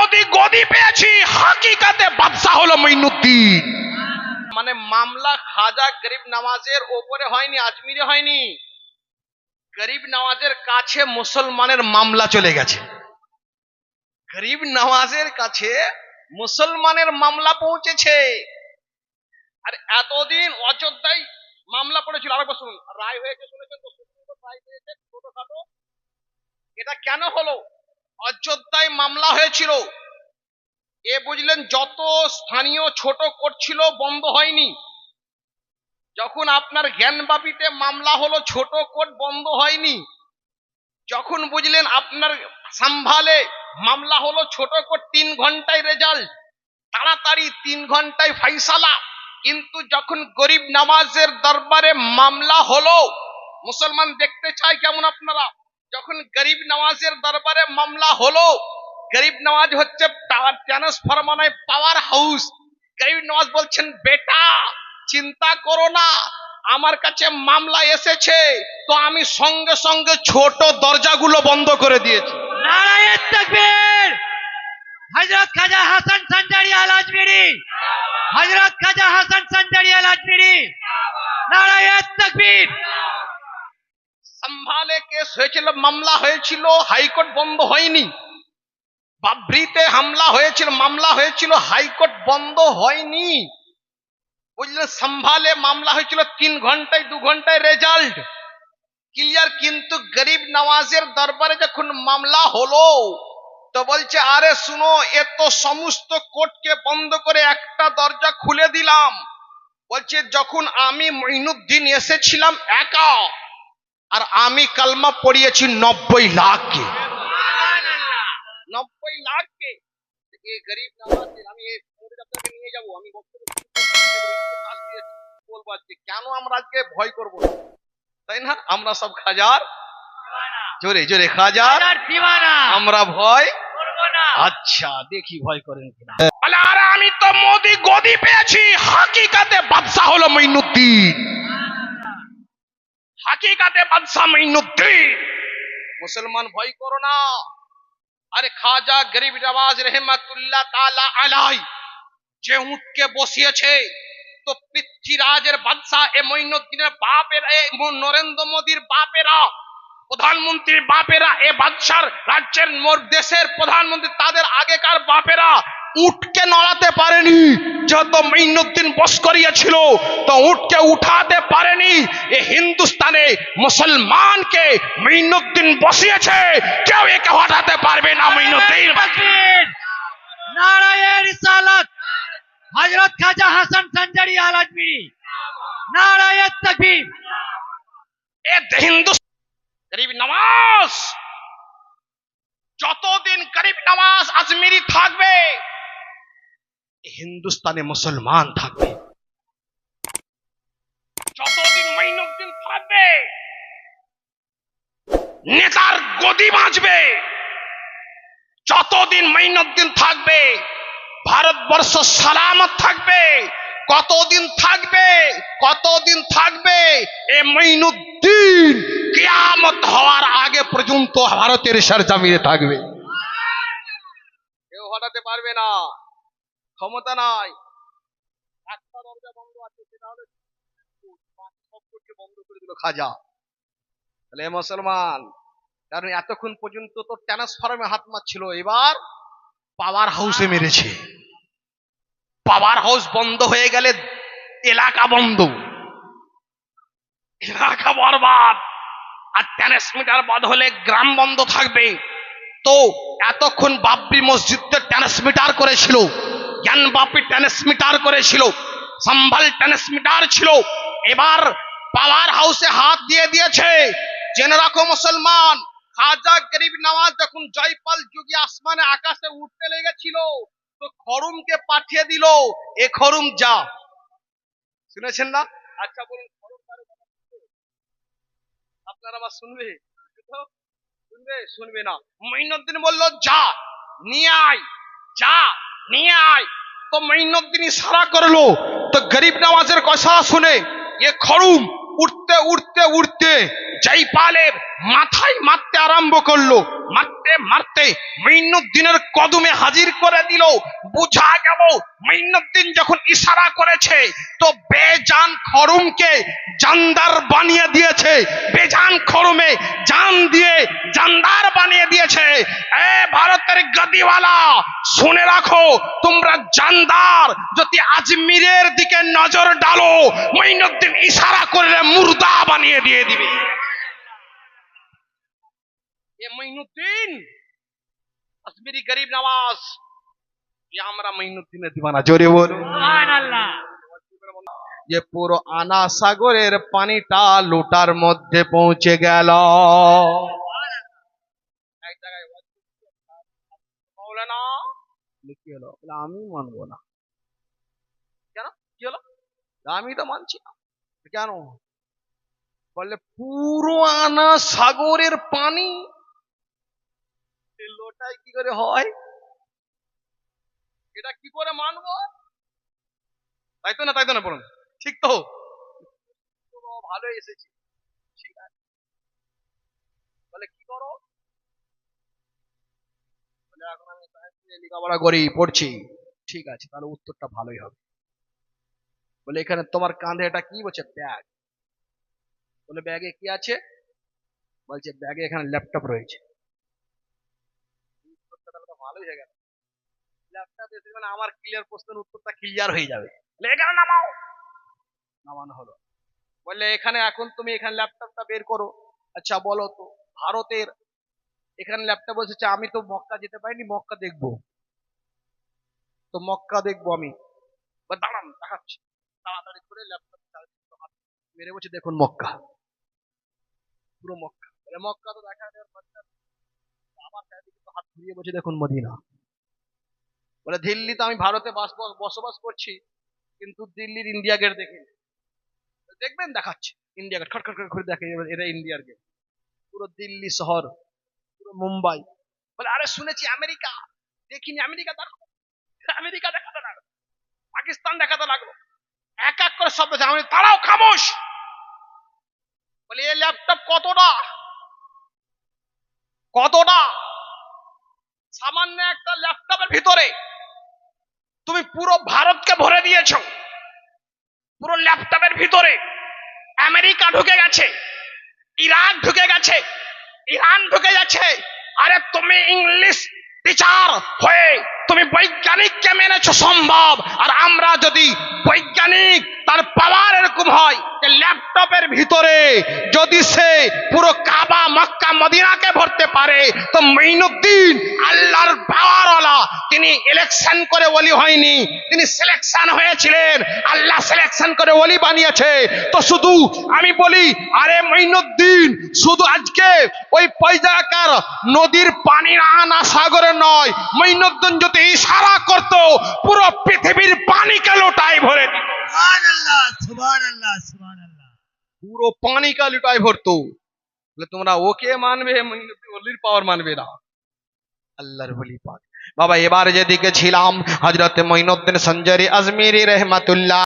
মোদি গদি পেয়েছি, হাকিকাতে বাদশা হলো মঈনুদ্দিন। মানে মামলা খাজা গরিব নওয়াজের ওপরে হয়নি, আজমিরে হয়নি, গরিব নওয়াজের কাছে মুসলমানের মামলা চলে গেছে। গরিব নওয়াজের কাছে মুসলমানের মামলা পৌঁছেছে। আর এতদিন অযোধ্যায় মামলা পড়েছিল, আরেকবার শুনুন, রায় হয়েছে, শুনেছেন তো, সুপ্রিম কোর্ট রায় দিয়েছে ছোটখাটো। এটা কেন হলো? অযোধ্যায় মামলা হয়েছিল, এ বুঝলেন যত স্থানীয় ছোট কোর্ট ছিল বন্ধ হয়নি। যখন আপনার জ্ঞানবাপীতে মামলা হলো, ছোট কোর্ট বন্ধ হয়নি। যখন বুঝলেন আপনার সাম্ভালে মামলা হলো, ছোট কোর্ট 3 ঘন্টায় রেজাল্ট, তাড়াতাড়ি 3 ঘন্টায় ফাইসালা। কিন্তু যখন গরিব নওয়াজের দরবারে মামলা হলো, মুসলমান দেখতে চায় কেমন আপনারা, যখন গরিব নওয়াজের দরবারে মামলা হলো, গরিব নওয়াজ হচ্ছে ট্রান্সফরমার পাওয়ার হাউস। গরিব নওয়াজ বলছেন, বেটা চিন্তা করো না, আমার কাছে মামলা এসেছে তো আমি সঙ্গে সঙ্গে ছোট দরজাগুলো বন্ধ করে দিয়েছি। নারায়ে তাকবীর। হযরত খাজা হাসান সঞ্জারি আল আজমিরি, হযরত খাজা হাসান সঞ্জারি আল আজমিরি, নারায়ে তাকবীর। সম্ভালে কেস হয়েছিল, মামলা হয়েছিল, হাইকোর্ট বন্ধ হয়নি। বাবরিতে হামলা হয়েছিল, মামলা হয়েছিল, হাইকোর্ট বন্ধ হয়নি। বুঝলেন, সম্ভালে মামলা হয়েছিল, 3 ঘন্টায় 2 ঘন্টায় রেজাল্ট ক্লিয়ার। কিন্তু গরিব নওয়াজের দরবারে যখন মামলা হলো তো বলছে, আরে শুনো, এ তো সমস্ত কোর্টকে বন্ধ করে একটা দরজা খুলে দিলাম। বলছে, যখন আমি মঈনুদ্দিন এসেছিলাম একা, আর আমি কালমা পড়িয়েছি 90 লাখকে। 90 লাখকে। এই গরিব নওয়াজের আমি আপনাকে নিয়ে যাবো, আমি বক্তব্য বলবো আজকে কেন আমরা আজকে ভয় করবো না, তাই না? আমরা সব খাজার জোরে জোরে খাজার দিওয়ানা, আমরা ভয় করবো না। আচ্ছা দেখি ভয় করেন কিনা। আরে আমি তো মোদি গদি পেয়েছি, হাকিকাতে বাদশা হলো মঈনুদ্দিন, হাকিকাতে বাদশা মঈনুদ্দিন। মুসলমান ভয় করো না। আরে খাজা গরিব নওয়াজ রহমাতুল্লাহ তাআলা আলাইহি যে উটকে বসিয়েছে, তো পৃথ্বীরাজের বাদশা এ মঈনুদ্দিনের বাপের, এ নরেন্দ্র মোদীর বাপেরা, প্রধানমন্ত্রীর বাপেরা, এ বাদশার রাজ্যের দেশের প্রধানমন্ত্রী, তাদের আগেকার বাপেরা উটকে নড়াতে পারেনি। যত মঈনুদ্দিন বস করিয়েছিল তো উটকে উঠাতে পারেনি। এ হিন্দুস্তানে মুসলমানকে মঈনুদ্দিন বসিয়েছে, কেউ একে হটাতে পারবে না। মঈনুদ্দিন নারায়ে রিসালাত হযরত খাজা হাসান সঞ্জারি আল আজমিরি, নারায়ে তাকবীর। এ হিন্দুস্তান গরিব নওয়াজ, যতদিন গরিব নওয়াজ আজমিরি থাকবে হিন্দুস্তানে মুসলমান থাকবে। যতদিন মঈনুদ্দিন থাকবে নেতার গদি বাঁচবে। যতদিন মঈনুদ্দিন থাকবে ভারতবর্ষ সালামত থাকবে। কতদিন থাকবে? কতদিন থাকবে? এ মঈনুদ্দিন কিয়ামত হওয়ার আগে পর্যন্ত ভারতের সরজমিনে থাকবে, কেউ হটাতে পারবে না, ক্ষমতা নাই। একটা দরজা বন্ধ আছে, সেটা হলো সবকে বন্ধ করে দিল খাজা। তাহলে মুসলমান, কারণ এতক্ষণ পর্যন্ত তো ট্রান্সফরমে হাত মারছিল, এবার পাওয়ার হাউসে মেরেছে। পাওয়ার হাউস বন্ধ হয়ে গেলে এলাকা বন্ধ, এলাকা বরবাদ। আর ট্রান্সমিটার বন্ধ হলে গ্রাম বন্ধ থাকবে। তো এতক্ষণ বাবরি মসজিদে ট্রান্সমিটার করেছিল, জ্ঞানবাপী ট্রান্সমিটার করেছিল, সম্ভাল ট্রান্সমিটার ছিল, এবার পাওয়ার হাউসে হাত দিয়ে দিয়েছে। জেনে রাখো মুসলমান, খাজা গরিব নওয়াজ যখন জয়পাল যুগে আসমানে আকাশে উঠতে লেগেছিল তো খরুমকে পাঠিয়ে দিল, এ খরুম যা। শুনেছেন না? আচ্ছা বলুন, খরুম আপনারা আবার শুনবে? শুনবে? শুনবে না। মঈনুদ্দিন বলল, যা নিয়ে আয়, যা নিয়ে আয়। তো মঈনুদ্দিন ইশারা করলো, তো গরিব নওয়াজের কথা শুনে এ খরুম উঠতে উঠতে উঠতে জয়পালের মাথায় মারতে আরম্ভ করলো। মারতে মারতে মঈনুদ্দিনের কদমে হাজির করে দিল। বুঝা গেল মঈনুদ্দিন যখন ইশারা করেছে তো বেজান খরুমকে জানদার বানিয়ে দিয়েছে, বেজান খরুমে জান দিয়ে জানদার বানিয়ে দিয়েছে। এ ভারতের গদিওয়ালা শুনে রাখো, তোমরা জানদার যদি আজমিরের দিকে নজর ডালো, মঈনুদ্দিন ইশারা করলে মুর্দা বানিয়ে দিয়ে দিবে। এ মঈনুদ্দিন আজমিরি গরিব নওয়াজ, এ আমরা মঈনুদ্দিনের দিওয়ানা। জোরে বলো সুবহানাল্লাহ। যে পুরো আনা সাগরের পানিটা লোটার মধ্যে পৌঁছে গেল। এক জায়গায় মৌলানা কি হলো? বলে আমি মানবো না। কেন? কি হলো? আমি তো মানছি না। কেন? বললে পুরো আনা সাগরের পানি লোটায় কি করে হয়? এটা কি করে মানবো? তাই তো না, তাই তো না, বলুন ঠিক তো? ভালো এসেছি, ঠিক আছে। বলে কি করো? বলে এখন আমি লেখাপড়া করি, পড়ছি। ঠিক আছে, তাহলে উত্তরটা ভালোই হবে। বলে এখানে তোমার কাঁধে এটা কি? বলছে ব্যাগ। বলে ব্যাগে কি আছে? বলছে ব্যাগে এখানে ল্যাপটপ রয়েছে। উত্তরটা তাহলে তো ভালোই হয়ে গেল। ল্যাপটপ এসে মানে আমার ক্লিয়ার প্রশ্নের উত্তরটা ক্লিয়ার হয়ে যাবে। বলে এখানে নামাও। নামানো হলো। বললে এখানে এখন তুমি এখানে ল্যাপটপটা বের করো। আচ্ছা বলো তো, ভারতের এখানে ল্যাপটপ বসেছে, আমি তো মক্কা যেতে পারিনি, মক্কা দেখবো তো, মক্কা দেখবো আমি। দাঁড়ান দেখাচ্ছি। তাড়াতাড়ি করে ল্যাপটপ মেরে বলছে দেখুন মক্কা, পুরো মক্কা। বলে মক্কা তো দেখা যায়, আমার হাত ঘুরিয়ে বলছে দেখুন মদিনা। বলে দিল্লিতে আমি ভারতে বসবাস করছি, কিন্তু দিল্লির ইন্ডিয়া গেট দেখিনি। দেখবেন দেখাচ্ছে ইন্ডিয়া গেট, খটখট করে দেখে, এটা ইন্ডিয়ার গেট। পুরো দিল্লি শহর, পুরো মুম্বাই। বলে আরে শুনেছি আমেরিকা, দেখিনি। আমেরিকা দেখো, আমেরিকা দেখাতে লাগলো, পাকিস্তান দেখাতে লাগলো, এক এক করে শব্দ। আমি তারাও খামোশ। বলে এই ল্যাপটপ কতটা? কতটা? সামান্য একটা ল্যাপটপের ভিতরে তুমি পুরো ভারতকে ভরে দিয়েছো। পুরো ল্যাপটপের ভিতরে আমেরিকা ঢুকে গেছে, ইরাক ঢুকে গেছে, ইরান ঢুকে যাচ্ছে। আরে তুমি ইংলিশ টিচার হয়ে তুমি বৈজ্ঞানিককে মেনেছো সম্ভব, আর আমরা যদি বৈজ্ঞানিক তার পাওয়ার এরকম হয় যে ল্যাপটপের ভিতরে যদি সে পুরো কাবা মক্কা মদিনাকে ভরতে পারে, তো মঈনুদ্দিন আল্লাহর পাওয়ারওয়ালা, তিনি ইলেকশন করে ওলি হয়নি, তিনি সিলেকশন হয়েছিলেন, আল্লাহ সিলেকশন করে ওলি বানিয়েছে। তো শুধু আমি বলি, আরে মঈনুদ্দিন শুধু আজকে ওই পয়জাকার নদীর পানি আনা সাগরে নয়, মঈনুদ্দিন যদি ইশারা করতো পুরো পৃথিবীর পানিকে লোটায় ভরে দিত। সুবহানাল্লাহ, সুবহানাল্লাহ, সুবহানাল্লাহ। পুরো পানিকে লোটায় ভরতো। বলে তোমরা ওকে মানবে, মঈনুদ্দিন ওলির পাওয়ার মানবে না। আল্লাহর ওলি পাক। বাবা এবার যেদিকে ছিলাম, হযরত মঈনুদ্দিন সঞ্জারি আজমিরি রহমাতুল্লাহ